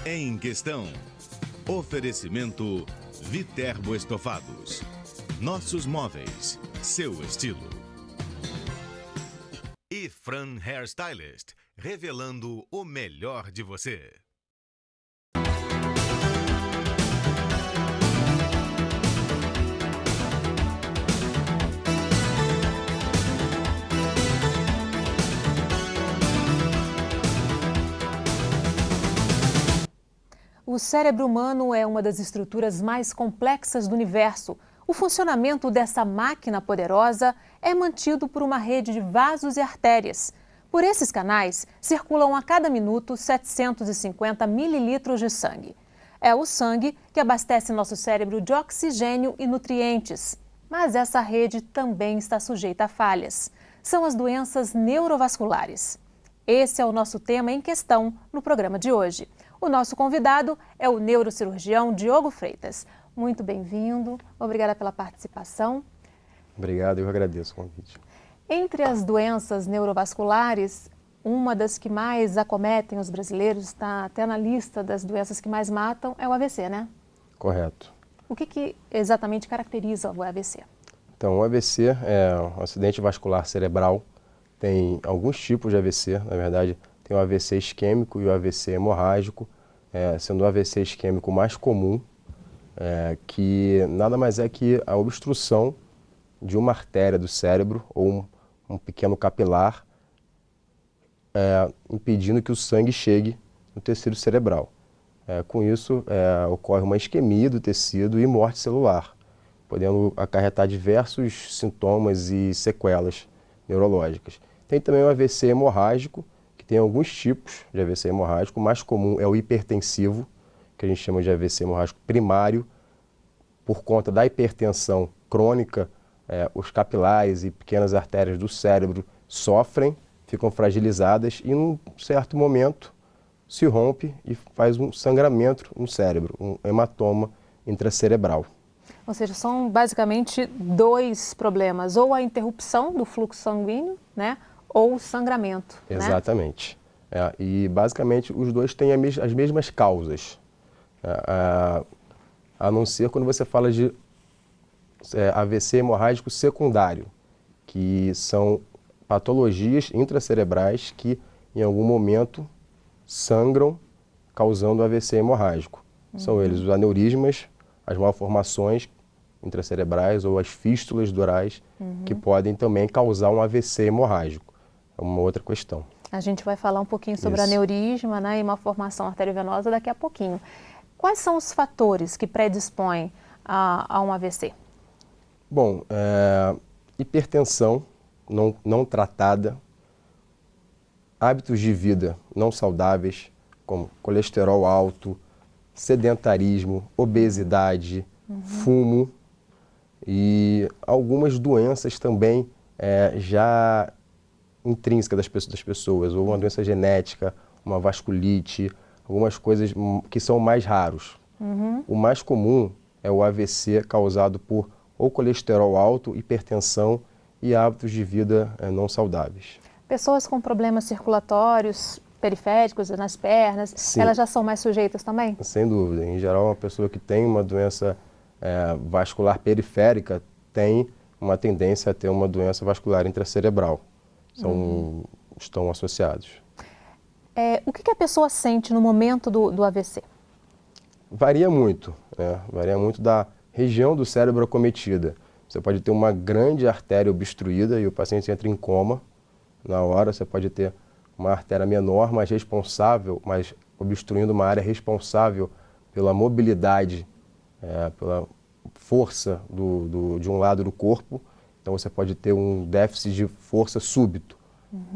Em Questão. Oferecimento Viterbo Estofados. Nossos móveis, seu estilo. E Fran Hairstylist, revelando o melhor de você. O cérebro humano é uma das estruturas mais complexas do universo. O funcionamento dessa máquina poderosa é mantido por uma rede de vasos e artérias. Por esses canais, circulam a cada minuto 750 mililitros de sangue. É o sangue que abastece nosso cérebro de oxigênio e nutrientes. Mas essa rede também está sujeita a falhas. São as doenças neurovasculares. Esse é o nosso tema em questão no programa de hoje. O nosso convidado é o neurocirurgião Diogo Freitas. Muito bem-vindo, obrigada pela participação. Obrigado, eu agradeço o convite. Entre as doenças neurovasculares, uma das que mais acometem os brasileiros, está até na lista das doenças que mais matam, é o AVC, né? Correto. O que exatamente caracteriza o AVC? Então, o AVC é um acidente vascular cerebral. Tem alguns tipos de AVC, na verdade, tem o AVC isquêmico e o AVC hemorrágico, sendo o AVC isquêmico mais comum, que nada mais é que a obstrução de uma artéria do cérebro ou um pequeno capilar, impedindo que o sangue chegue no tecido cerebral. Com isso, ocorre uma isquemia do tecido e morte celular, podendo acarretar diversos sintomas e sequelas neurológicas. Tem também o AVC hemorrágico, que tem alguns tipos de AVC hemorrágico. O mais comum é o hipertensivo, que a gente chama de AVC hemorrágico primário. Por conta da hipertensão crônica, os capilares e pequenas artérias do cérebro sofrem, ficam fragilizadas e, num certo momento, se rompe e faz um sangramento no cérebro, um hematoma intracerebral. Ou seja, são basicamente dois problemas, ou a interrupção do fluxo sanguíneo, né, ou o sangramento. Exatamente. Né? E basicamente os dois têm as mesmas causas, a não ser quando você fala de AVC hemorrágico secundário, que são patologias intracerebrais que em algum momento sangram, causando AVC hemorrágico. São eles os aneurismas, as malformações intracerebrais ou as fístulas durais, que podem também causar um AVC hemorrágico. É uma outra questão. A gente vai falar um pouquinho sobre aneurisma, né, e malformação arteriovenosa daqui a pouquinho. Quais são os fatores que predispõem a um AVC? Bom, hipertensão não tratada, hábitos de vida não saudáveis, como colesterol alto, sedentarismo, obesidade, fumo e algumas doenças também já intrínsecas das pessoas, ou uma doença genética, uma vasculite, algumas coisas que são mais raros. O mais comum é o AVC causado por ou colesterol alto, hipertensão e hábitos de vida não saudáveis. Pessoas com problemas circulatórios, periféricos, nas pernas, Sim. Elas já são mais sujeitas também? Sem dúvida. Em geral, uma pessoa que tem uma doença vascular periférica tem uma tendência a ter uma doença vascular intracerebral. Estão associados. O que a pessoa sente no momento do AVC? Varia muito, varia muito da região do cérebro acometida. Você pode ter uma grande artéria obstruída e o paciente entra em coma na hora. Você pode ter uma artéria menor, mas obstruindo uma área responsável pela mobilidade, pela força de um lado do corpo. Então você pode ter um déficit de força súbito,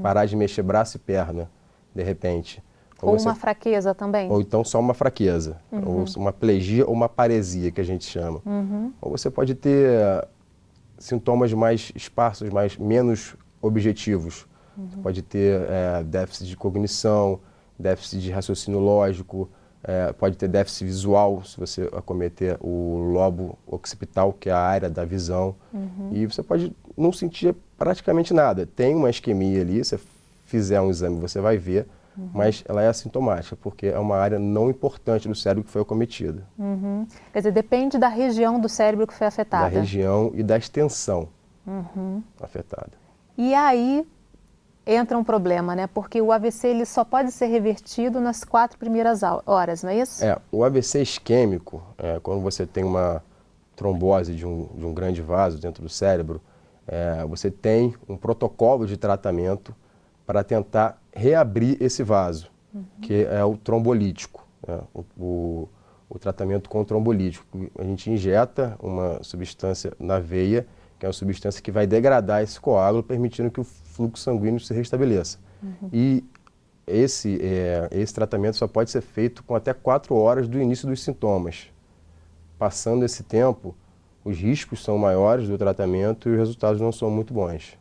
parar de mexer braço e perna, de repente. Ou uma fraqueza também? Ou então só uma fraqueza, ou uma plegia ou uma paresia, que a gente chama. Ou você pode ter sintomas mais esparsos, menos objetivos. Você pode ter déficit de cognição, déficit de raciocínio lógico, pode ter déficit visual, se você acometer o lobo occipital, que é a área da visão. E você pode não sentir praticamente nada. Tem uma isquemia ali, se fizer um exame você vai ver, mas ela é assintomática, porque é uma área não importante do cérebro que foi acometida. Quer dizer, depende da região do cérebro que foi afetada. Da região e da extensão afetada. E aí entra um problema, né? Porque o AVC ele só pode ser revertido nas 4 primeiras horas, não é isso? O AVC isquêmico, quando você tem uma trombose de um grande vaso dentro do cérebro, você tem um protocolo de tratamento para tentar reabrir esse vaso, que é o trombolítico, né? O tratamento com trombolítico. A gente injeta uma substância na veia, que é uma substância que vai degradar esse coágulo, permitindo que o fluxo sanguíneo se restabeleça. E esse tratamento só pode ser feito com até 4 horas do início dos sintomas. Passando esse tempo, os riscos são maiores do tratamento e os resultados não são muito bons.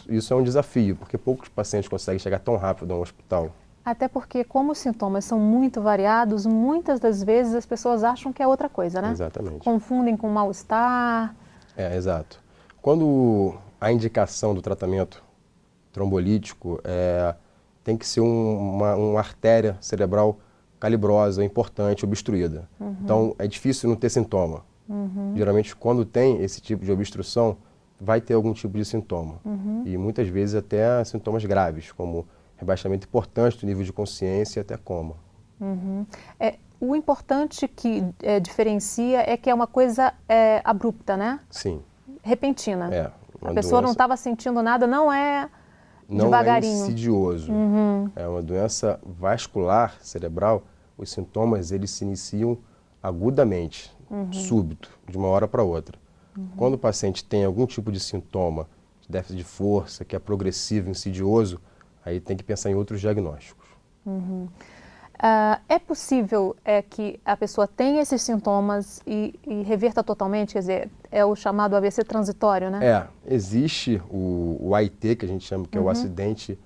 Isso é um desafio, porque poucos pacientes conseguem chegar tão rápido a um hospital. Até porque, como os sintomas são muito variados, muitas das vezes as pessoas acham que é outra coisa, né? Exatamente. Confundem com mal-estar. Exato. Quando a indicação do tratamento trombolítico tem que ser uma artéria cerebral calibrosa, importante, obstruída. Então, é difícil não ter sintoma. Geralmente, quando tem esse tipo de obstrução, vai ter algum tipo de sintoma. E muitas vezes até sintomas graves, como rebaixamento importante do nível de consciência e até coma. O importante que diferencia é que é uma coisa abrupta, né? Sim. Repentina. A pessoa não estava sentindo nada, não é devagarinho. Não é insidioso. É uma doença vascular cerebral. Os sintomas eles se iniciam agudamente, súbito, de uma hora para outra. Quando o paciente tem algum tipo de sintoma, de déficit de força, que é progressivo, insidioso, aí tem que pensar em outros diagnósticos. É possível que a pessoa tenha esses sintomas e reverta totalmente? Quer dizer, é o chamado AVC transitório, né? Existe o AIT, que a gente chama, que é o acidente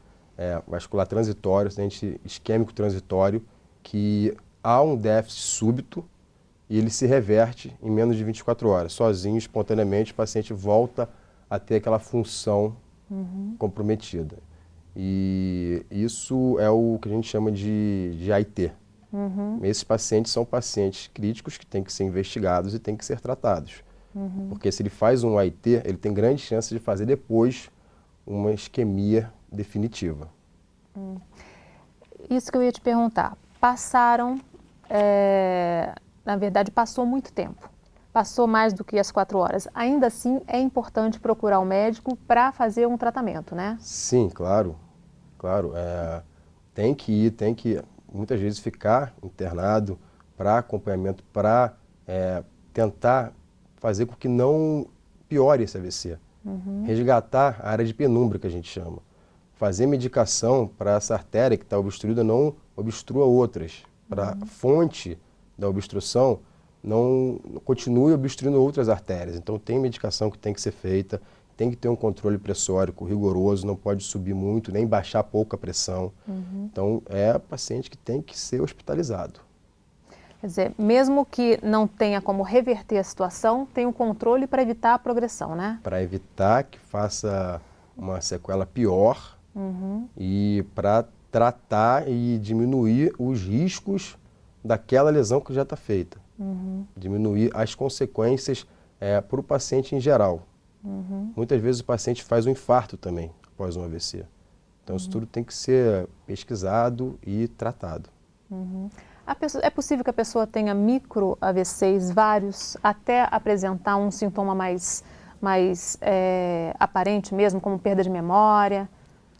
vascular transitório, acidente isquêmico transitório, que há um déficit súbito e ele se reverte em menos de 24 horas. Sozinho, espontaneamente, o paciente volta a ter aquela função comprometida. E isso é o que a gente chama de AIT. Esses pacientes são pacientes críticos que têm que ser investigados e têm que ser tratados. Porque se ele faz um AIT, ele tem grande chance de fazer depois uma isquemia definitiva. Isso que eu ia te perguntar. Na verdade, passou muito tempo. Passou mais do que as 4 horas. Ainda assim, é importante procurar o médico para fazer um tratamento, né? Sim, claro. Tem que muitas vezes ficar internado para acompanhamento, para tentar fazer com que não piore esse AVC. Resgatar a área de penumbra, que a gente chama. Fazer medicação para essa artéria que está obstruída não obstrua outras. Para a fonte da obstrução não continue obstruindo outras artérias. Então tem medicação que tem que ser feita, tem que ter um controle pressórico rigoroso, não pode subir muito, nem baixar pouco a pressão. Então é paciente que tem que ser hospitalizado. Quer dizer, mesmo que não tenha como reverter a situação, tem um controle para evitar a progressão, né? Para evitar que faça uma sequela pior e para tratar e diminuir os riscos daquela lesão que já está feita. Diminuir as consequências para o paciente em geral. Muitas vezes o paciente faz um infarto também após um AVC. Então isso tudo tem que ser pesquisado e tratado. É possível que a pessoa tenha micro AVCs, vários, até apresentar um sintoma mais aparente mesmo, como perda de memória?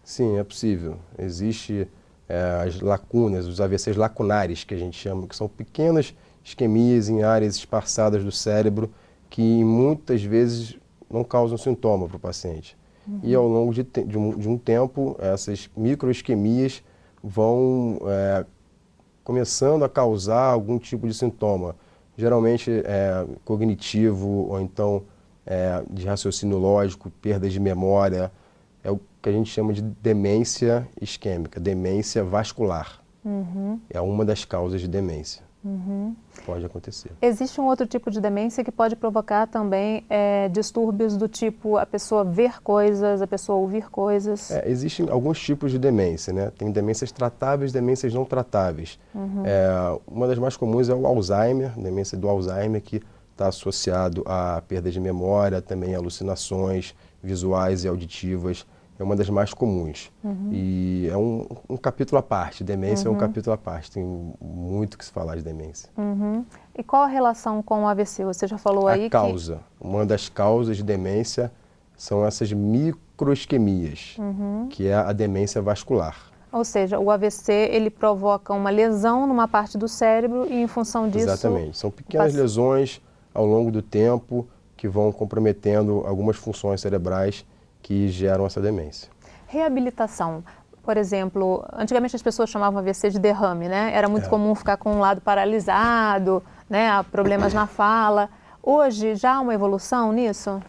Sim, é possível. Existem as lacunas, os AVCs lacunares, que a gente chama, que são pequenas isquemias em áreas esparçadas do cérebro que muitas vezes não causam sintoma para o paciente. E ao longo de um tempo, essas microisquemias vão começando a causar algum tipo de sintoma, geralmente cognitivo ou então de raciocínio lógico, perda de memória. É o que a gente chama de demência isquêmica, demência vascular. É uma das causas de demência. Pode acontecer. Existe um outro tipo de demência que pode provocar também distúrbios do tipo a pessoa ver coisas, a pessoa ouvir coisas? Existem alguns tipos de demência, né? Tem demências tratáveis, demências não tratáveis. Uma das mais comuns é o Alzheimer, demência do Alzheimer, que está associado à perda de memória, também a alucinações visuais e auditivas. É uma das mais comuns. E é um capítulo à parte. Demência é um capítulo à parte. Tem muito que se falar de demência. E qual a relação com o AVC? Você já falou aí Uma das causas de demência são essas microisquemias, que é a demência vascular. Ou seja, o AVC ele provoca uma lesão numa parte do cérebro e em função disso... Exatamente. São pequenas lesões ao longo do tempo que vão comprometendo algumas funções cerebrais que geram essa demência. Reabilitação. Por exemplo, antigamente as pessoas chamavam AVC de derrame, né? Era muito comum ficar com um lado paralisado, né? Problemas na fala. Hoje já há uma evolução nisso?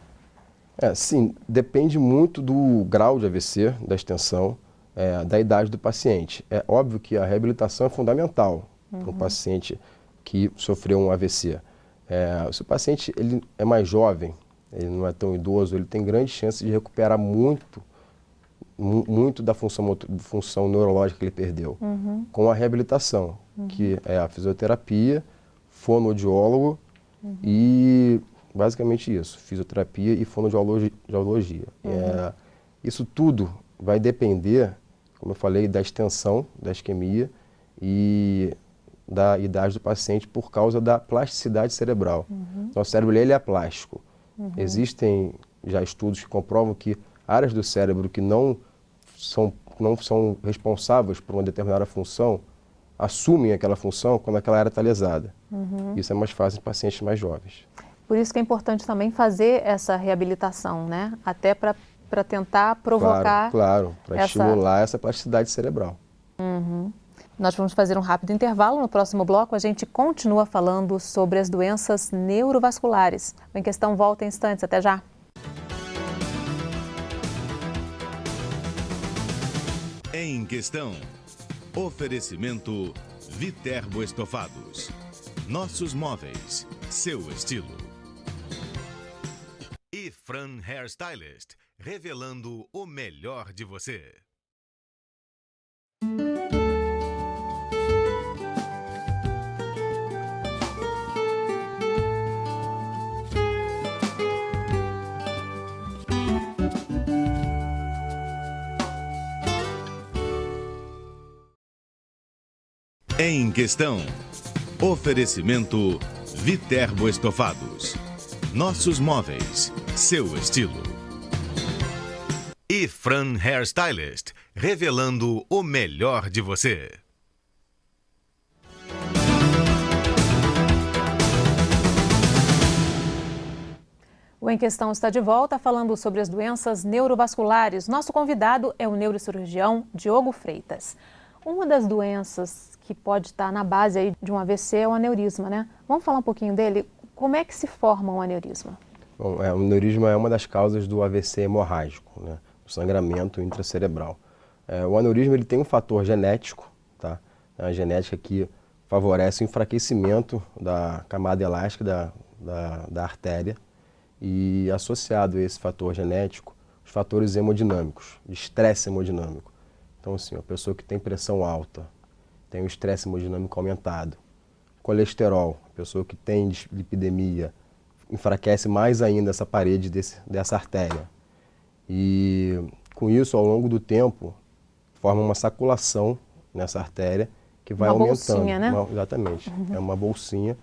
Sim, depende muito do grau de AVC, da extensão, da idade do paciente. É óbvio que a reabilitação é fundamental para um paciente que sofreu um AVC. Se o paciente ele é mais jovem, ele não é tão idoso, ele tem grande chance de recuperar muito da função neurológica que ele perdeu, com a reabilitação, que é a fisioterapia, fonoaudiólogo e basicamente isso, fisioterapia e fonoaudiologia. Isso tudo vai depender, como eu falei, da extensão da isquemia e da idade do paciente por causa da plasticidade cerebral. Então, o cérebro ele é plástico. Existem já estudos que comprovam que áreas do cérebro que não são responsáveis por uma determinada função assumem aquela função quando aquela área está lesada. Isso é mais fácil em pacientes mais jovens. Por isso que é importante também fazer essa reabilitação, né? Até para tentar provocar... Claro, para estimular essa plasticidade cerebral. Nós vamos fazer um rápido intervalo. No próximo bloco, a gente continua falando sobre as doenças neurovasculares. O Em Questão volta em instantes. Até já. Em Questão. Oferecimento Viterbo Estofados. Nossos móveis, seu estilo. E Fran Hairstylist, revelando o melhor de você. Em Questão. Oferecimento Viterbo Estofados. Nossos móveis, seu estilo. E Fran Hairstylist, revelando o melhor de você. O Em Questão está de volta falando sobre as doenças neurovasculares. Nosso convidado é o neurocirurgião Diogo Freitas. Uma das doenças que pode estar na base aí de um AVC é o aneurisma, né? Vamos falar um pouquinho dele? Como é que se forma um aneurisma? Bom, o aneurisma é uma das causas do AVC hemorrágico, né? O sangramento intracerebral. O aneurisma ele tem um fator genético, tá? É uma genética que favorece o enfraquecimento da camada elástica da artéria e associado a esse fator genético, os fatores hemodinâmicos, estresse hemodinâmico. Então, assim, a pessoa que tem pressão alta, tem o estresse hemodinâmico aumentado. Colesterol, a pessoa que tem dislipidemia, enfraquece mais ainda essa parede dessa artéria. E com isso, ao longo do tempo, forma uma saculação nessa artéria que vai aumentando. Bolsinha, né? Exatamente. É uma bolsinha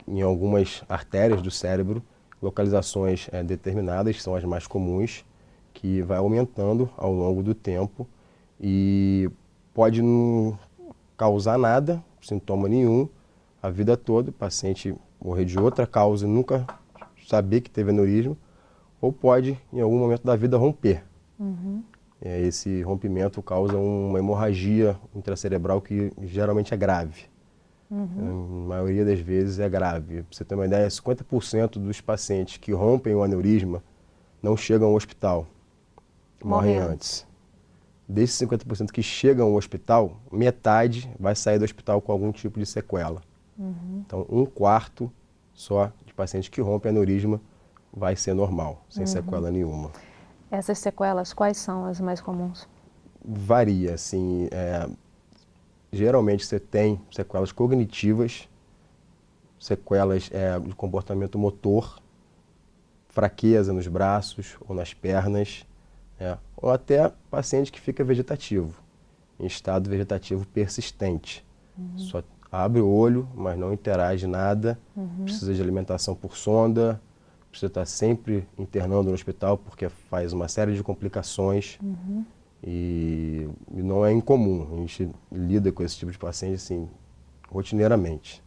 em algumas artérias do cérebro, localizações determinadas, são as mais comuns, que vai aumentando ao longo do tempo e pode não causar nada, sintoma nenhum, a vida toda, o paciente morrer de outra causa e nunca saber que teve aneurisma, ou pode, em algum momento da vida, romper. Esse rompimento causa uma hemorragia intracerebral que geralmente é grave. Na maioria das vezes é grave. Pra você ter uma ideia, 50% dos pacientes que rompem o aneurisma não chegam ao hospital, morrem antes. desses 50% que chegam ao hospital, metade vai sair do hospital com algum tipo de sequela. Então, 1/4 só de pacientes que rompem aneurisma vai ser normal, sem sequela nenhuma. Essas sequelas, quais são as mais comuns? Varia, assim, geralmente você tem sequelas cognitivas, sequelas de comportamento motor, fraqueza nos braços ou nas pernas, ou até paciente que fica vegetativo, em estado vegetativo persistente. Só abre o olho, mas não interage nada, precisa de alimentação por sonda, precisa estar sempre internando no hospital porque faz uma série de complicações e não é incomum. A gente lida com esse tipo de paciente assim, rotineiramente.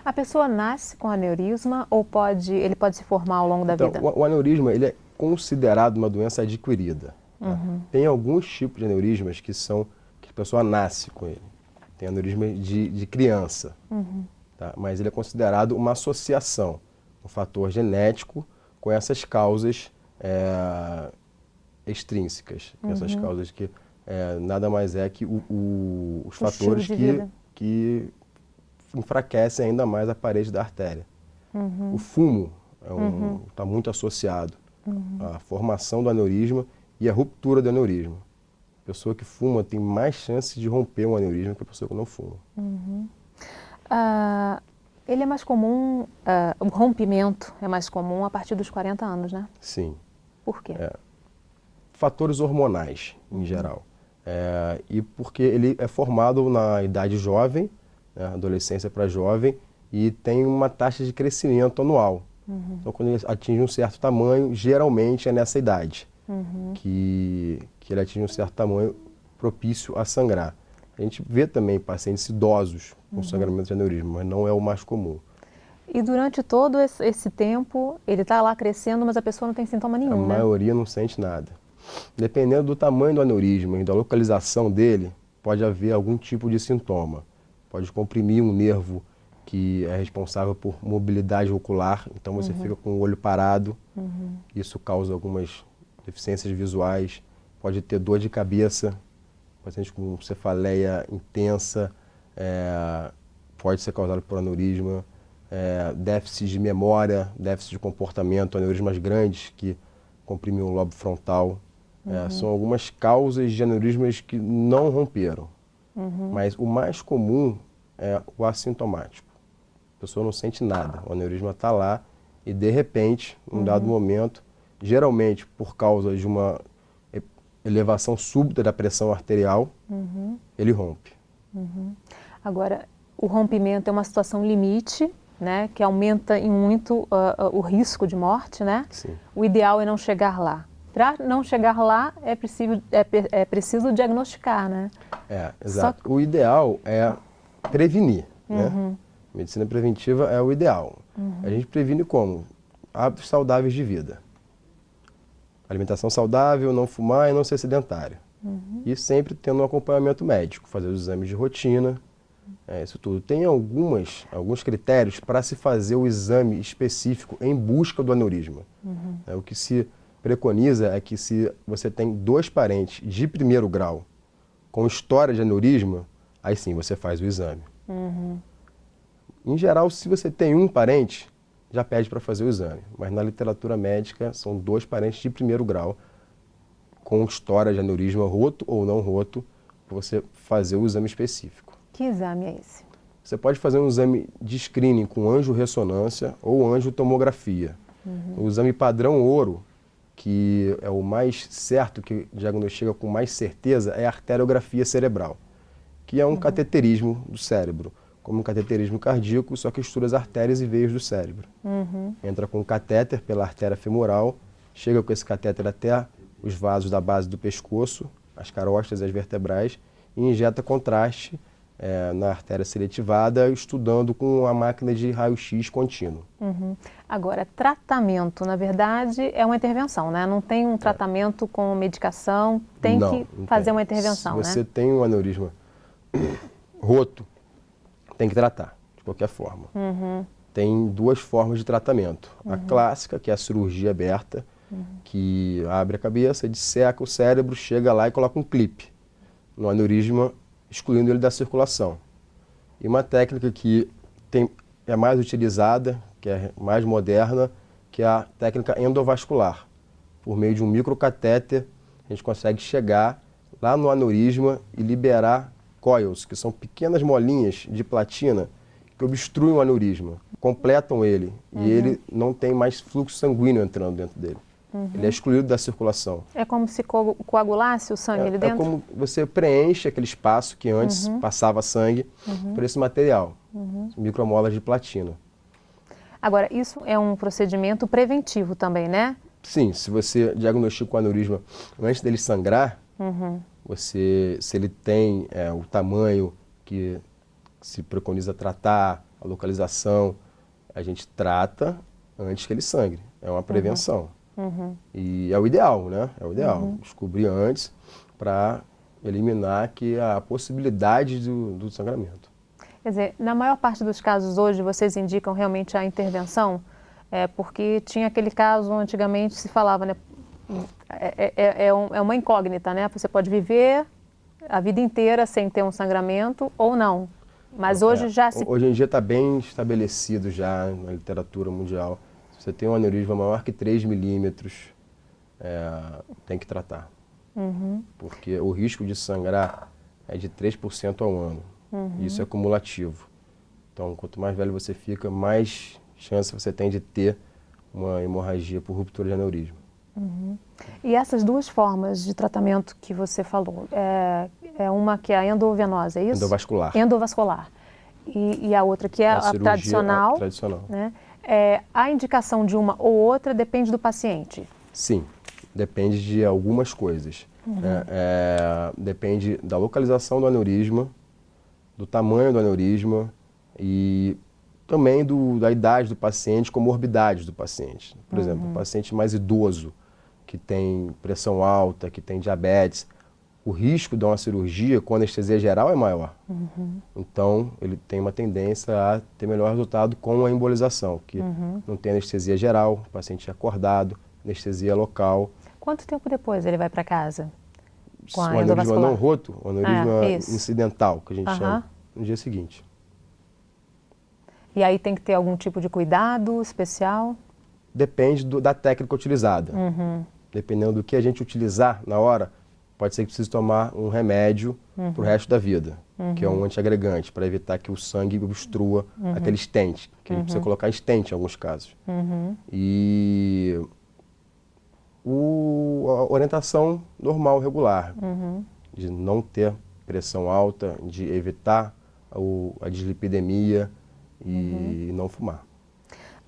A pessoa nasce com aneurisma ou ele pode se formar ao longo da Então, vida? o aneurisma ele é considerado uma doença adquirida. Tá? Tem alguns tipos de aneurismas que a pessoa nasce com ele. Tem aneurisma de criança, tá? Mas ele é considerado uma associação, um fator genético com essas causas extrínsecas, essas causas que nada mais é que os fatores que enfraquecem ainda mais a parede da artéria. O fumo está muito associado à formação do aneurisma e à ruptura do aneurisma. A pessoa que fuma tem mais chance de romper um aneurisma que a pessoa que não fuma. Ele é mais comum, o rompimento é mais comum a partir dos 40 anos, né? Sim. Por quê? Fatores hormonais, em geral. E porque ele é formado na idade jovem, adolescência para jovem, e tem uma taxa de crescimento anual. Então, quando ele atinge um certo tamanho, geralmente é nessa idade que ele atinge um certo tamanho propício a sangrar. A gente vê também pacientes idosos com sangramento de aneurisma, mas não é o mais comum. E durante todo esse tempo, ele está lá crescendo, mas a pessoa não tem sintoma nenhum, A né? maioria não sente nada. Dependendo do tamanho do aneurisma e da localização dele, pode haver algum tipo de sintoma. Pode comprimir um nervo que é responsável por mobilidade ocular, então você fica com o olho parado, isso causa algumas deficiências visuais, pode ter dor de cabeça, paciente com cefaleia intensa, pode ser causado por aneurisma, déficit de memória, déficit de comportamento, aneurismas grandes que comprimem o lobo frontal. São algumas causas de aneurismas que não romperam, mas o mais comum é o assintomático. A pessoa não sente nada, o aneurisma está lá e de repente, num dado momento, geralmente por causa de uma elevação súbita da pressão arterial, ele rompe. Agora, o rompimento é uma situação limite, né, que aumenta em muito o risco de morte, né? Sim. O ideal é não chegar lá. Para não chegar lá, é preciso diagnosticar, né? Exato. O ideal é prevenir, né? Medicina preventiva é o ideal. A gente previne como? Hábitos saudáveis de vida. Alimentação saudável, não fumar e não ser sedentário. E sempre tendo um acompanhamento médico, fazer os exames de rotina, isso tudo. Tem alguns critérios para se fazer o exame específico em busca do aneurisma. O que se preconiza é que se você tem 2 parentes de primeiro grau com história de aneurisma, aí sim você faz o exame. Em geral, se você tem um parente, já pede para fazer o exame. Mas na literatura médica, são 2 parentes de primeiro grau com história de aneurisma roto ou não roto, para você fazer o exame específico. Que exame é esse? Você pode fazer um exame de screening com angiorressonância ou angiotomografia. O exame padrão ouro, que é o mais certo, que diagnostica com mais certeza, é a arteriografia cerebral, que é um cateterismo do cérebro, como um cateterismo cardíaco, só que estuda as artérias e veias do cérebro. Entra com um catéter pela artéria femoral, chega com esse catéter até os vasos da base do pescoço, as carótidas e as vertebrais, e injeta contraste na artéria seletivada, estudando com a máquina de raio-x contínuo. Agora, tratamento, na verdade, é uma intervenção, né? Não tem um tratamento com medicação, tem que fazer uma intervenção, né? Se você tem um aneurisma roto, tem que tratar, de qualquer forma. Tem 2 formas de tratamento. A clássica, que é a cirurgia aberta, que abre a cabeça, disseca o cérebro, chega lá e coloca um clipe no aneurisma, excluindo ele da circulação. E uma técnica que é mais utilizada, que é mais moderna, que é a técnica endovascular. Por meio de um microcatéter, a gente consegue chegar lá no aneurisma e liberar coils, que são pequenas molinhas de platina que obstruem o aneurisma, completam ele, e ele não tem mais fluxo sanguíneo entrando dentro dele. Ele é excluído da circulação. É como se coagulasse o sangue ali dentro? É como você preenche aquele espaço que antes passava sangue por esse material, micromolas de platina. Agora, isso é um procedimento preventivo também, né? Sim, se você diagnostica o aneurisma antes dele sangrar, se ele tem o tamanho que se preconiza tratar, a localização, a gente trata antes que ele sangre. É uma prevenção. E é o ideal, né? É o ideal. Descobrir antes para eliminar a possibilidade do sangramento. Quer dizer, na maior parte dos casos hoje, vocês indicam realmente a intervenção? Porque tinha aquele caso, antigamente se falava, né? É uma incógnita, né? Você pode viver a vida inteira sem ter um sangramento ou não. Mas hoje Hoje em dia está bem estabelecido já na literatura mundial. Se você tem um aneurisma maior que 3 milímetros, tem que tratar. Porque o risco de sangrar é de 3% ao ano. Isso é cumulativo. Então, quanto mais velho você fica, mais chance você tem de ter uma hemorragia por ruptura de aneurisma. E essas duas formas de tratamento que você falou, é uma que é a endovenosa, é isso? Endovascular. Endovascular. E a outra que é a tradicional. Tradicional. Né? A indicação de uma ou outra depende do paciente? Sim, depende de algumas coisas. Depende da localização do aneurisma, do tamanho do aneurisma e também da idade do paciente, comorbidades do paciente. Por exemplo, um paciente mais idoso, que tem pressão alta, que tem diabetes, o risco de uma cirurgia com anestesia geral é maior. Então, ele tem uma tendência a ter melhor resultado com a embolização, que não tem anestesia geral, o paciente é acordado, anestesia local. Quanto tempo depois ele vai para casa? Com a aneurisma não roto, o aneurisma incidental, que a gente chama, no dia seguinte. E aí tem que ter algum tipo de cuidado especial? Depende da técnica utilizada. Dependendo do que a gente utilizar na hora, pode ser que precise tomar um remédio para o resto da vida, que é um antiagregante, para evitar que o sangue obstrua aquele stent, que a gente precisa colocar stent em alguns casos. E a orientação normal, regular, de não ter pressão alta, de evitar a dislipidemia e não fumar.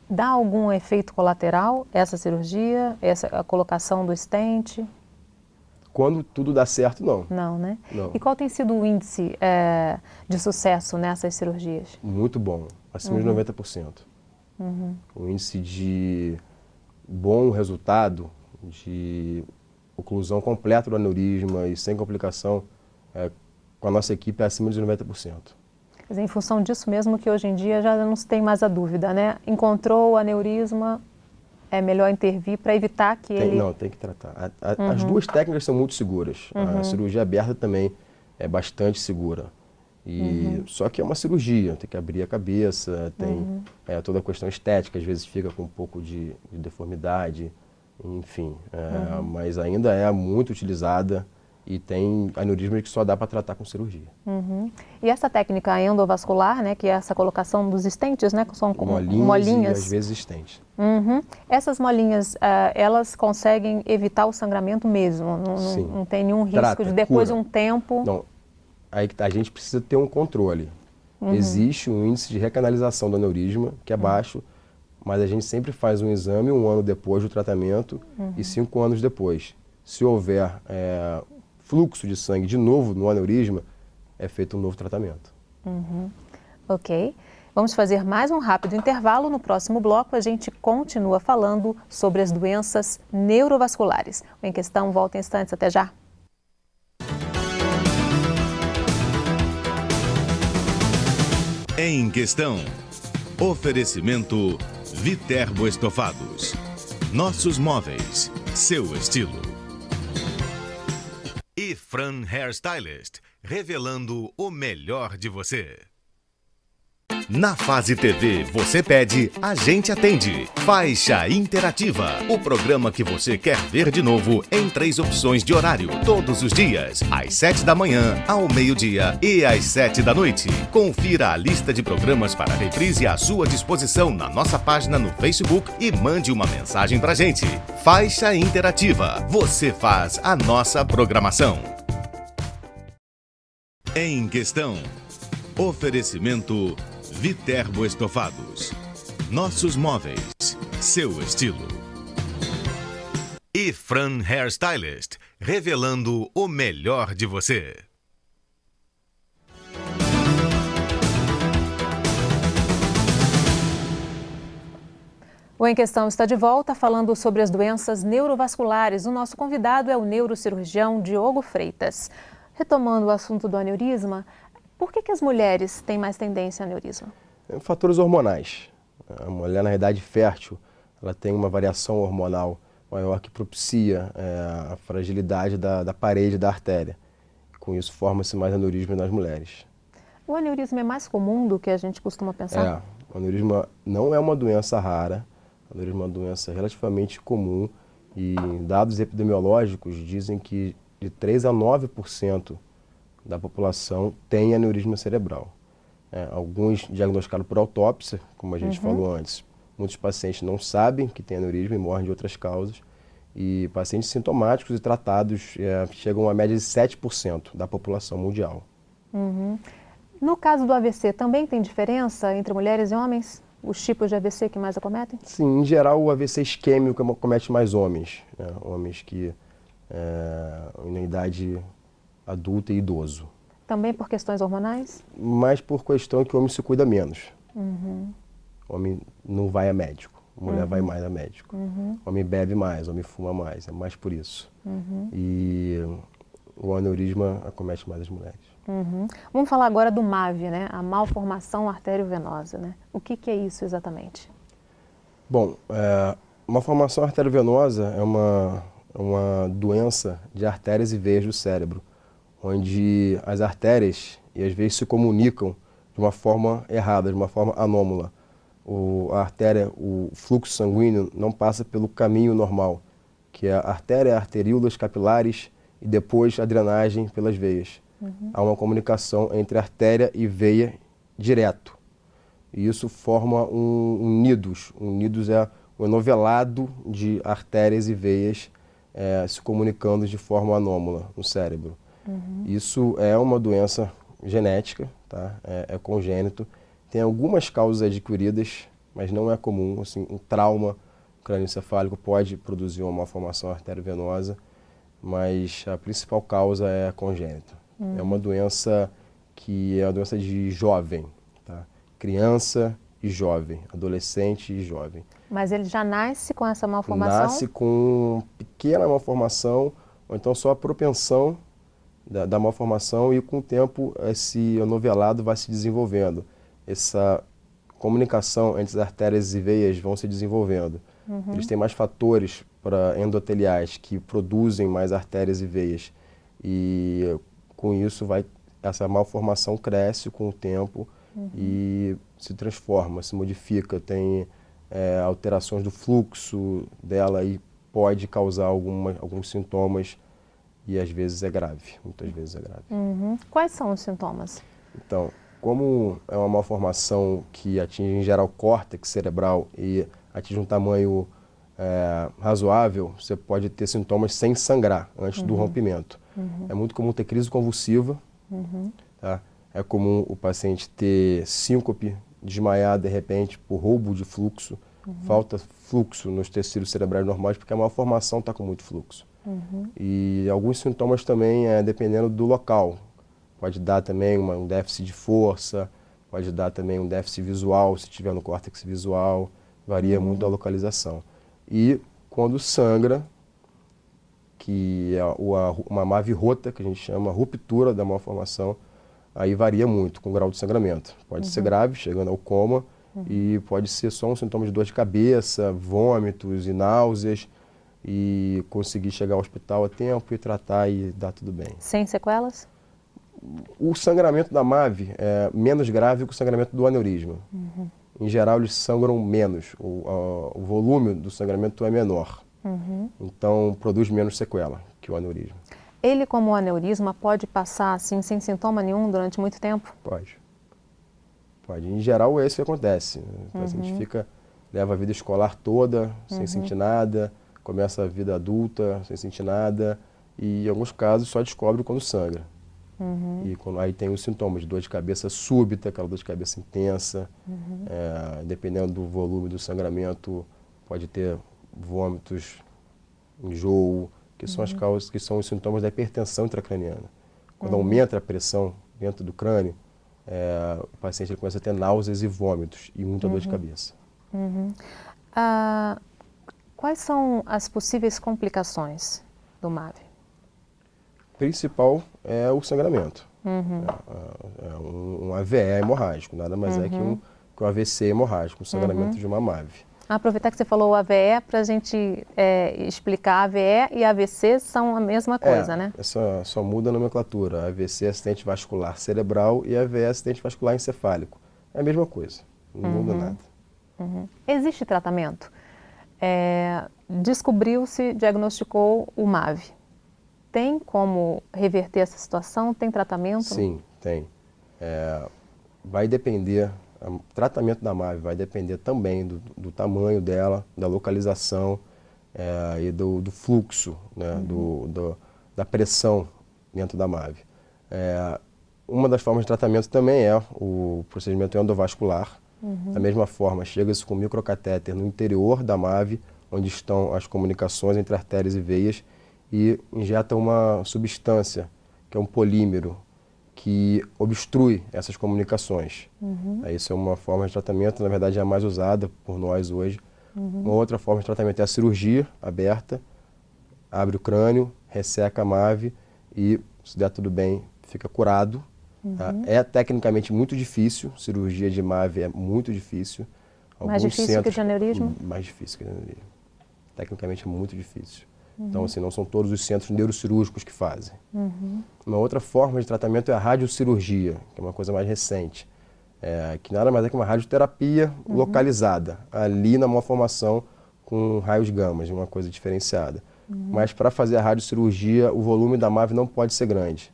Dá algum efeito colateral essa cirurgia, a colocação do stent? Quando tudo dá certo, não. Não, né? Não. E qual tem sido o índice de sucesso nessas cirurgias? Muito bom, acima de 90%. O índice de bom resultado, de oclusão completa do aneurisma e sem complicação, com a nossa equipe é acima de 90%. Quer dizer, em função disso mesmo que hoje em dia já não se tem mais a dúvida, né? Encontrou o aneurisma, é melhor intervir para evitar que ele... Não, tem que tratar. As duas técnicas são muito seguras. A cirurgia aberta também é bastante segura. Só que é uma cirurgia, tem que abrir a cabeça, tem toda a questão estética, às vezes fica com um pouco de deformidade, enfim. Mas ainda é muito utilizada e tem aneurisma que só dá para tratar com cirurgia. E essa técnica endovascular, né, que é essa colocação dos stents, né, que são como molinhas. E às vezes stents. Essas molinhas, elas conseguem evitar o sangramento mesmo? Não tem nenhum risco de depois de um tempo... Não, aí a gente precisa ter um controle. Existe um índice de recanalização do aneurisma, que é baixo, mas a gente sempre faz um exame 1 ano depois do tratamento e 5 anos depois. Se houver fluxo de sangue de novo no aneurisma, é feito um novo tratamento. Ok. Vamos fazer mais um rápido intervalo. No próximo bloco, a gente continua falando sobre as doenças neurovasculares. O Em Questão volta em instantes. Até já. Em Questão. Oferecimento Viterbo Estofados. Nossos móveis, seu estilo. E Fran Hairstylist, revelando o melhor de você. Na Fase TV, você pede, a gente atende. Faixa Interativa, o programa que você quer ver de novo em 3 opções de horário, todos os dias, às 7 da manhã, ao meio-dia e às 7 da noite. Confira a lista de programas para reprise à sua disposição na nossa página no Facebook e mande uma mensagem pra gente. Faixa Interativa, você faz a nossa programação. Em questão, oferecimento Viterbo Estofados. Nossos móveis, seu estilo. E Fran Hairstylist, revelando o melhor de você. O Em Questão está de volta falando sobre as doenças neurovasculares. O nosso convidado é o neurocirurgião Diogo Freitas. Retomando o assunto do aneurisma, por que as mulheres têm mais tendência a aneurisma? Fatores hormonais. A mulher, na idade fértil, ela tem uma variação hormonal maior que propicia a fragilidade da parede da artéria. Com isso, forma-se mais aneurisma nas mulheres. O aneurisma é mais comum do que a gente costuma pensar? O aneurisma não é uma doença rara, o aneurisma é uma doença relativamente comum e dados epidemiológicos dizem que de 3 a 9% da população tem aneurisma cerebral. Alguns diagnosticados por autópsia, como a gente falou antes. Muitos pacientes não sabem que tem aneurisma e morrem de outras causas. E pacientes sintomáticos e tratados chegam a média de 7% da população mundial. No caso do AVC, também tem diferença entre mulheres e homens? Os tipos de AVC que mais acometem? Sim, em geral o AVC isquêmico acomete mais homens. Homens que na idade adulta e idoso. Também por questões hormonais? Mais por questão que o homem se cuida menos. O homem não vai a médico, a mulher vai mais a médico. O homem bebe mais, o homem fuma mais, é mais por isso. E o aneurisma acomete mais as mulheres. Vamos falar agora do MAVE, né? A malformação arteriovenosa, né? O que é isso exatamente? Bom, malformação arteriovenosa é uma doença de artérias e veias do cérebro, onde as artérias e as veias se comunicam de uma forma errada, de uma forma anômala. A artéria, o fluxo sanguíneo não passa pelo caminho normal, que é a artéria, arteríolas capilares e depois a drenagem pelas veias. Há uma comunicação entre artéria e veia direto. E isso forma um nidus. Um nidus é um enovelado de artérias e veias se comunicando de forma anômala no cérebro. Isso é uma doença genética, tá? É congênito. Tem algumas causas adquiridas, mas não é comum. Assim, um trauma crânioencefálico pode produzir uma malformação arteriovenosa, mas a principal causa é congênita. É uma doença que é uma doença de jovem, tá? Criança e jovem, adolescente e jovem. Mas ele já nasce com essa malformação? Nasce com pequena malformação, ou então só a propensão da malformação, e com o tempo esse enovelado vai se desenvolvendo. Essa comunicação entre as artérias e veias vão se desenvolvendo. Eles têm mais fatores endoteliais que produzem mais artérias e veias. E com isso essa malformação cresce com o tempo e se transforma, se modifica, tem alterações do fluxo dela e pode causar alguns sintomas e às vezes é grave, muitas vezes é grave. Quais são os sintomas? Então, como é uma malformação que atinge em geral o córtex cerebral e atinge um tamanho razoável, você pode ter sintomas sem sangrar antes do rompimento. É muito comum ter crise convulsiva, tá? É comum o paciente ter síncope, desmaiar de repente por roubo de fluxo, falta fluxo nos tecidos cerebrais normais porque a malformação está com muito fluxo. E alguns sintomas também, dependendo do local, pode dar também um déficit de força, pode dar também um déficit visual, se tiver no córtex visual, varia muito da localização. E quando sangra, que é uma MAVE rota, que a gente chama ruptura da malformação, aí varia muito com o grau de sangramento. Pode ser grave, chegando ao coma, e pode ser só um sintoma de dor de cabeça, vômitos e náuseas, e conseguir chegar ao hospital a tempo e tratar e dar tudo bem. Sem sequelas? O sangramento da MAVE é menos grave que o sangramento do aneurisma. Em geral, eles sangram menos, o volume do sangramento é menor. Então, produz menos sequela que o aneurisma. Ele, como aneurisma, pode passar assim, sem sintoma nenhum durante muito tempo? Pode. Pode. Em geral, é isso que acontece. O paciente leva a vida escolar toda sem sentir nada, começa a vida adulta sem sentir nada e, em alguns casos, só descobre quando sangra. E aí tem os sintomas de dor de cabeça súbita, aquela dor de cabeça intensa, dependendo do volume do sangramento, pode ter vômitos, enjoo, que são as causas, que são os sintomas da hipertensão intracraniana. Quando aumenta a pressão dentro do crânio, o paciente começa a ter náuseas e vômitos e muita dor de cabeça. Quais são as possíveis complicações do MAVE? Principal é o sangramento. Um AVE hemorrágico, nada mais é que um AVC hemorrágico, um sangramento de uma MAVE. Aproveitar que você falou o AVE para a gente explicar. AVE e AVC são a mesma coisa, né? Só muda a nomenclatura. AVC é acidente vascular cerebral e AVE é acidente vascular encefálico. É a mesma coisa, não muda nada. Existe tratamento? Descobriu-se, diagnosticou o MAVE. Tem como reverter essa situação? Tem tratamento? Sim, tem. Vai depender, o tratamento da MAVE vai depender também do tamanho dela, da localização e do fluxo, né, da pressão dentro da MAVE. Uma das formas de tratamento também é o procedimento endovascular. Da mesma forma, chega-se com microcatéter no interior da MAVE, onde estão as comunicações entre artérias e veias, e injeta uma substância, que é um polímero, que obstrui essas comunicações. Isso é uma forma de tratamento, na verdade é a mais usada por nós hoje. Uma outra forma de tratamento é a cirurgia aberta, abre o crânio, resseca a MAVE e, se der tudo bem, fica curado. É tecnicamente muito difícil, cirurgia de MAVE é muito difícil. Mais difícil que de aneurisma? Mais difícil que de aneurisma. Tecnicamente é muito difícil. Então, assim, não são todos os centros neurocirúrgicos que fazem. Uma outra forma de tratamento é a radiocirurgia, que é uma coisa mais recente, que nada mais é que uma radioterapia localizada, ali na malformação com raios gamas, uma coisa diferenciada. Mas para fazer a radiocirurgia, o volume da MAVE não pode ser grande.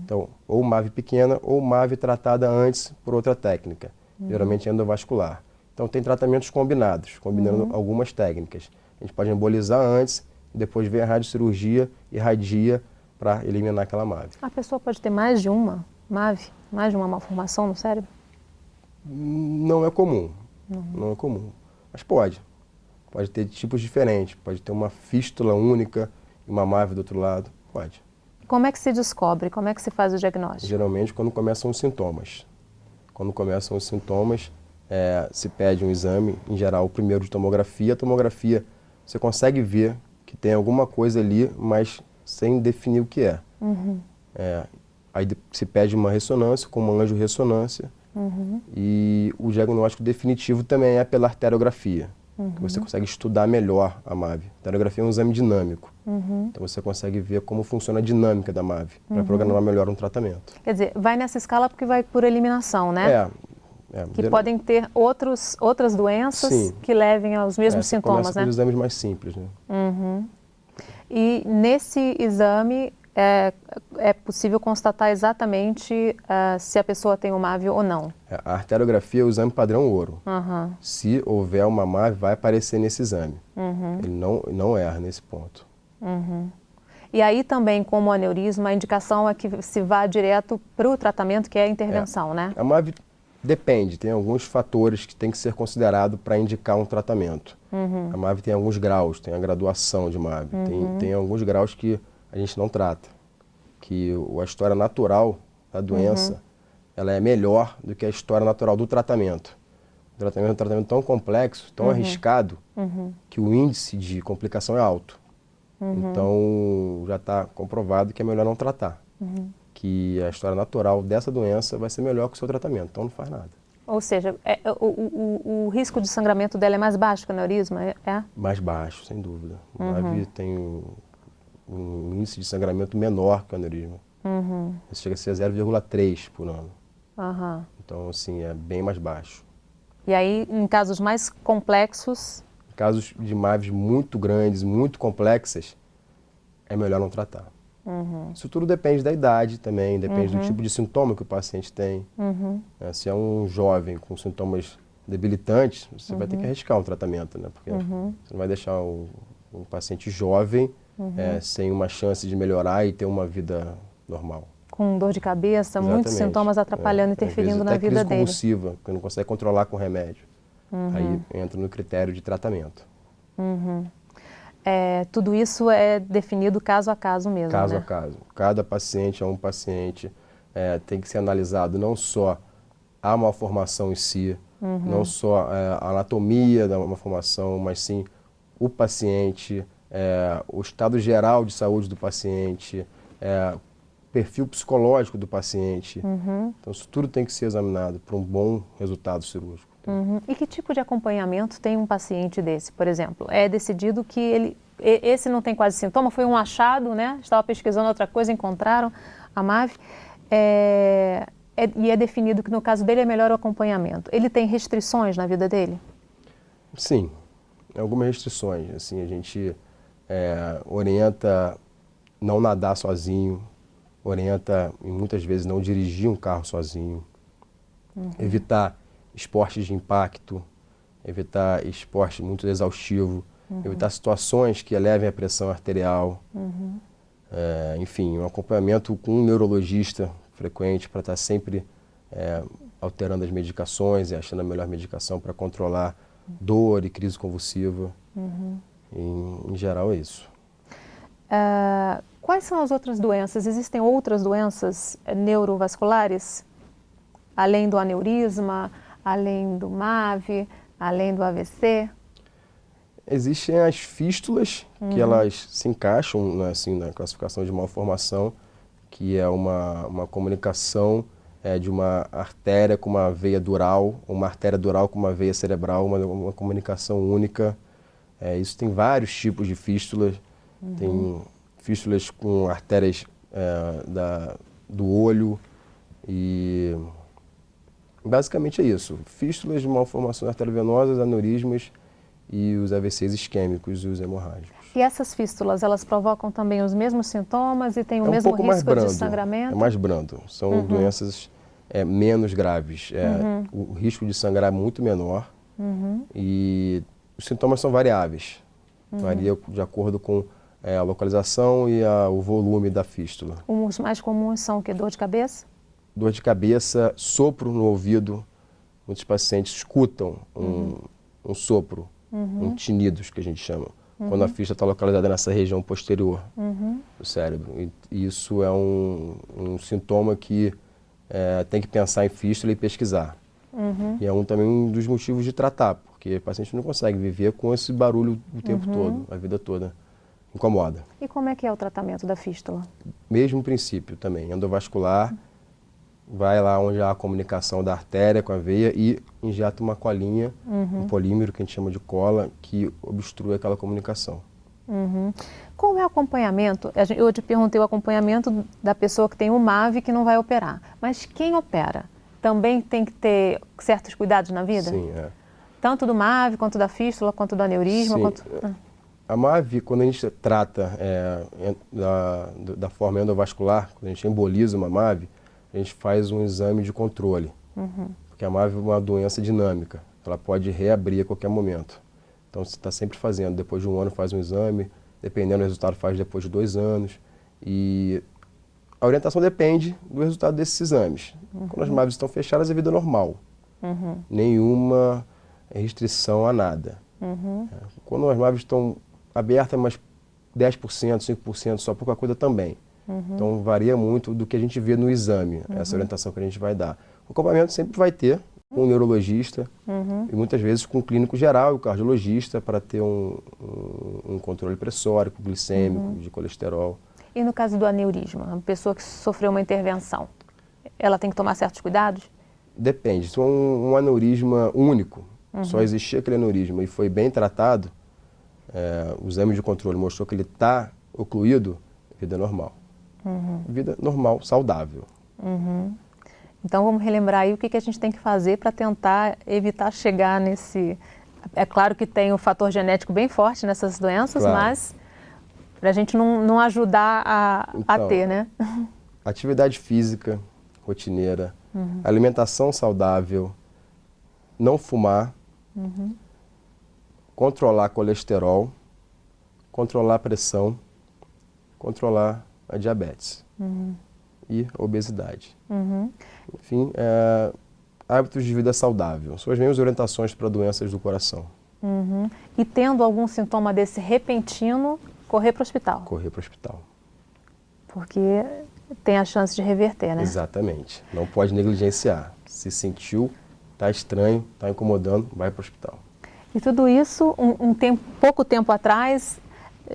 Então, ou MAVE pequena ou MAVE tratada antes por outra técnica, geralmente endovascular. Então, tem tratamentos combinados, combinando algumas técnicas. A gente pode embolizar antes, depois vem a radiocirurgia e radia para eliminar aquela MAVE. A pessoa pode ter mais de uma MAVE, mais de uma malformação no cérebro? Não é comum, não é comum, mas pode. Pode ter tipos diferentes, pode ter uma fístula única e uma MAVE do outro lado, pode. Como é que se descobre? Como é que se faz o diagnóstico? Geralmente quando começam os sintomas. Quando começam os sintomas, se pede um exame, em geral o primeiro de tomografia. A tomografia, você consegue ver que tem alguma coisa ali, mas sem definir o que é. Aí se pede uma ressonância, com uma angiorressonância, e o diagnóstico definitivo também é pela arteriografia, que você consegue estudar melhor a MAVE. A arteriografia é um exame dinâmico, então você consegue ver como funciona a dinâmica da MAVE, para programar melhor um tratamento. Quer dizer, vai nessa escala porque vai por eliminação, né? Que podem ter outras doenças que levem aos mesmos sintomas, começa né? por exames mais simples, né? E nesse exame é possível constatar exatamente se a pessoa tem o MAVE ou não? A arteriografia é o exame padrão ouro. Se houver uma MAVE, vai aparecer nesse exame. Ele não erra nesse ponto. E aí também, como aneurisma, a indicação é que se vá direto para o tratamento, que é a intervenção, né? A MAVE depende, tem alguns fatores que tem que ser considerado para indicar um tratamento. A MAVE tem alguns graus, tem a graduação de MAVE, tem alguns graus que a gente não trata, que a história natural da doença, ela é melhor do que a história natural do tratamento. O tratamento é um tratamento tão complexo, tão arriscado, que o índice de complicação é alto. Então, já está comprovado que é melhor não tratar. Que a história natural dessa doença vai ser melhor que o seu tratamento, então não faz nada. Ou seja, o risco de sangramento dela é mais baixo que o aneurisma? Mais baixo, sem dúvida. O MAVE tem um índice de sangramento menor que o aneurisma. Isso chega a ser 0,3 por ano. Então, assim, é bem mais baixo. E aí, em casos mais complexos? Em casos de MAVEs muito grandes, muito complexas, é melhor não tratar. Isso tudo depende da idade também, depende do tipo de sintoma que o paciente tem. Se é um jovem com sintomas debilitantes, você vai ter que arriscar um tratamento, né? Porque você não vai deixar um paciente jovem sem uma chance de melhorar e ter uma vida normal. Com dor de cabeça, Exatamente. muitos sintomas atrapalhando, interferindo na vida dele. Crise convulsiva, que não consegue controlar com remédio. Aí entra no critério de tratamento. Tudo isso é definido caso a caso mesmo, Caso né? a caso. Cada paciente é um paciente, tem que ser analisado não só a malformação em si, não só a anatomia da malformação, mas sim o paciente, o estado geral de saúde do paciente, perfil psicológico do paciente. Então isso tudo tem que ser examinado para um bom resultado cirúrgico. E que tipo de acompanhamento tem um paciente desse, por exemplo? É decidido que esse não tem quase sintoma, foi um achado, né? Estava pesquisando outra coisa, encontraram a MAVE. E é definido que no caso dele é melhor o acompanhamento. Ele tem restrições na vida dele? Sim, algumas restrições. Assim, a gente orienta não nadar sozinho, orienta muitas vezes não dirigir um carro sozinho, evitar esportes de impacto, evitar esporte muito exaustivo, evitar situações que elevem a pressão arterial, enfim, um acompanhamento com um neurologista frequente para estar sempre alterando as medicações e achando a melhor medicação para controlar dor e crise convulsiva. Em geral é isso. Quais são as outras doenças? Existem outras doenças neurovasculares? Além do aneurisma, além do MAVE, além do AVC? Existem as fístulas, que elas se encaixam, né, assim, na classificação de malformação, que é uma comunicação de uma artéria com uma veia dural, uma artéria dural com uma veia cerebral, uma comunicação única. Isso tem vários tipos de fístulas. Tem fístulas com artérias do olho e basicamente é isso. Fístulas de malformações arteriovenosas, aneurismas e os AVCs isquêmicos e os hemorrágicos. E essas fístulas, elas provocam também os mesmos sintomas e têm o mesmo pouco mais risco brando, de sangramento? É mais brando. São doenças menos graves. O risco de sangrar é muito menor e os sintomas são variáveis. Varia de acordo com a localização e o volume da fístula. Os mais comuns são o quê? Dor de cabeça? Dor de cabeça, sopro no ouvido. Muitos pacientes escutam um sopro, um tinidos que a gente chama, quando a fístula está localizada nessa região posterior do cérebro. E isso é um sintoma que tem que pensar em fístula e pesquisar. E é também um dos motivos de tratar, porque o paciente não consegue viver com esse barulho o tempo todo, a vida toda. Incomoda. E como é que é o tratamento da fístula? Mesmo princípio também, endovascular, vai lá onde há a comunicação da artéria com a veia e injeta uma colinha, um polímero que a gente chama de cola, que obstrui aquela comunicação. Qual é o acompanhamento? Eu te perguntei o acompanhamento da pessoa que tem o MAVE que não vai operar, mas quem opera também tem que ter certos cuidados na vida? Sim, Tanto do MAVE, quanto da fístula, quanto do aneurisma? Sim. A MAVE, quando a gente trata da forma endovascular, quando a gente emboliza uma MAVE, a gente faz um exame de controle, porque a MAVE é uma doença dinâmica, ela pode reabrir a qualquer momento. Então você está sempre fazendo, depois de um ano faz um exame, dependendo do resultado faz depois de 2 anos. E a orientação depende do resultado desses exames. Quando as MAVEs estão fechadas, é vida normal, nenhuma restrição a nada. Quando as MAVEs estão abertas, mas 10%, 5%, só pouca coisa também. Então varia muito do que a gente vê no exame, essa orientação que a gente vai dar. O acompanhamento sempre vai ter com o neurologista e muitas vezes com o clínico geral e o cardiologista para ter um controle pressórico, glicêmico, de colesterol. E no caso do aneurisma, uma pessoa que sofreu uma intervenção, ela tem que tomar certos cuidados? Depende. Se for um aneurisma único, só existia aquele aneurisma e foi bem tratado, o exame de controle mostrou que ele está ocluído, vida normal. Vida normal, saudável. Então vamos relembrar aí o que a gente tem que fazer para tentar evitar chegar nesse... É claro que tem o fator genético bem forte nessas doenças, Claro. mas para a gente não ajudar a Então, ter, né? Atividade física rotineira, alimentação saudável, não fumar, controlar colesterol, controlar a pressão, controlar a diabetes e obesidade. Enfim, hábitos de vida saudável. São as mesmas orientações para doenças do coração. E tendo algum sintoma desse repentino, correr para o hospital, Correr para o hospital. porque tem a chance de reverter, né? Exatamente. Não pode negligenciar. Se sentiu, está estranho, está incomodando, vai para o hospital. E tudo isso, pouco tempo atrás,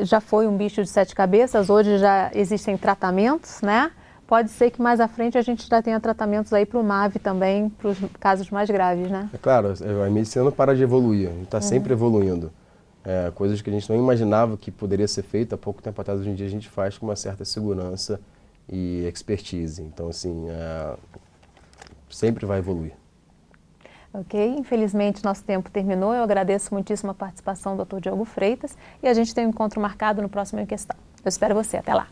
já foi um bicho de 7 cabeças, hoje já existem tratamentos, né? Pode ser que mais à frente a gente já tenha tratamentos aí para o MAV também, para os casos mais graves, né? É claro, a medicina não para de evoluir, a gente está sempre evoluindo. Coisas que a gente não imaginava que poderia ser feita há pouco tempo atrás, hoje em dia a gente faz com uma certa segurança e expertise. Então, assim, sempre vai evoluir. Ok, infelizmente nosso tempo terminou. Eu agradeço muitíssimo a participação do Dr. Diogo Freitas e a gente tem um encontro marcado no próximo Em Questão. Eu espero você. Até lá.